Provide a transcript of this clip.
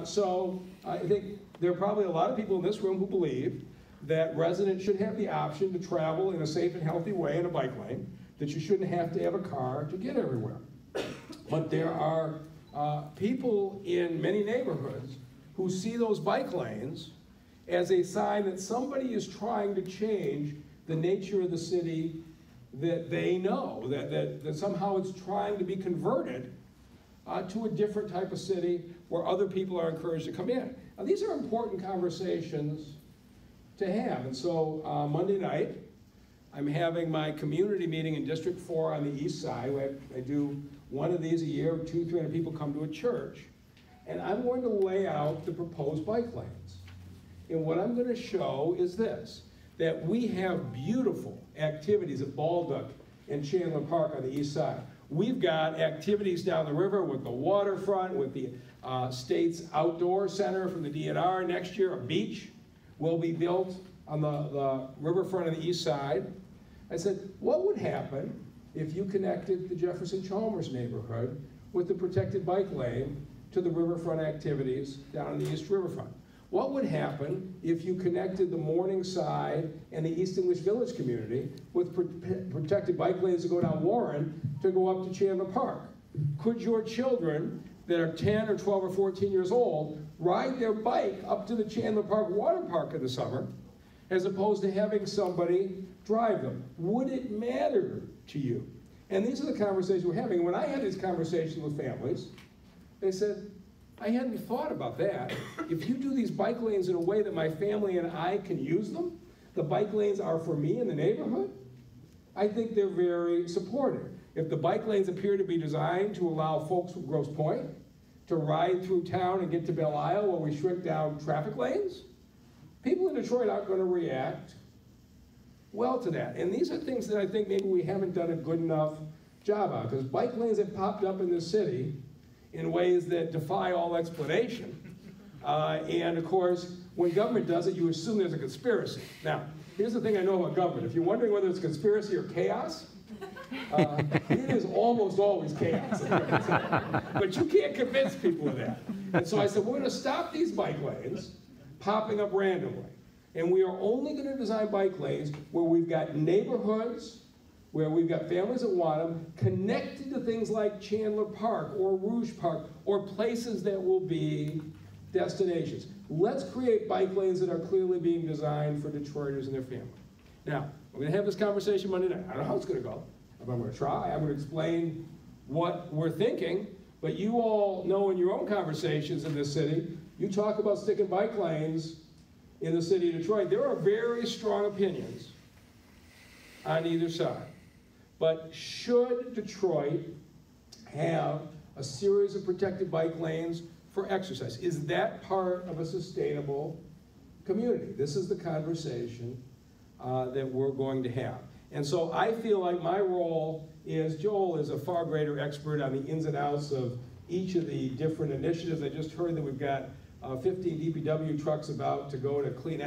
so I think there are probably a lot of people in this room who believe that residents should have the option to travel in a safe and healthy way in a bike lane, that you shouldn't have to have a car to get everywhere. But there are people in many neighborhoods who see those bike lanes as a sign that somebody is trying to change the nature of the city that they know, that somehow it's trying to be converted to a different type of city where other people are encouraged to come in. Now, these are important conversations to have. And so Monday night, I'm having my community meeting in District 4 on the east side. I do one of these a year, 200-300 people come to a church. And I'm going to lay out the proposed bike lanes. And what I'm going to show is this, that we have beautiful activities at Baldock and Chandler Park on the east side. We've got activities down the river with the waterfront, with the state's outdoor center from the DNR. Next year, a beach will be built on the riverfront on the east side. I said, what would happen if you connected the Jefferson-Chalmers neighborhood with the protected bike lane to the riverfront activities down on the East Riverfront? What would happen if you connected the Morningside and the East English Village community with protected bike lanes to go down Warren to go up to Chandler Park? Could your children that are 10 or 12 or 14 years old ride their bike up to the Chandler Park Water Park in the summer as opposed to having somebody drive them? Would it matter to you? And these are the conversations we're having. When I had these conversations with families, they said, I hadn't thought about that. If you do these bike lanes in a way that my family and I can use them, the bike lanes are for me in the neighborhood, I think they're very supportive. If the bike lanes appear to be designed to allow folks from Grosse Pointe to ride through town and get to Belle Isle while we shrink down traffic lanes, people in Detroit aren't going to react well to that. And these are things that I think maybe we haven't done a good enough job on, because bike lanes have popped up in this city in ways that defy all explanation. And of course, when government does it, you assume there's a conspiracy. Now, here's the thing I know about government. If you're wondering whether it's conspiracy or chaos, it is almost always chaos. But you can't convince people of that. And so I said, we're going to stop these bike lanes popping up randomly. And we are only going to design bike lanes where we've got neighborhoods, where we've got families that want them, connected to things like Chandler Park or Rouge Park or places that will be destinations. Let's create bike lanes that are clearly being designed for Detroiters and their family. Now, we're going to have this conversation Monday night. I don't know how it's going to go. I'm going to try. I'm going to explain what we're thinking. But you all know in your own conversations in this city, you talk about sticking bike lanes in the city of Detroit. There are very strong opinions on either side. But should Detroit have a series of protected bike lanes for exercise? Is that part of a sustainable community? This is the conversation that we're going to have. And so I feel like my role is, Joel is a far greater expert on the ins and outs of each of the different initiatives. I just heard that we've got 15 DPW trucks about to go to clean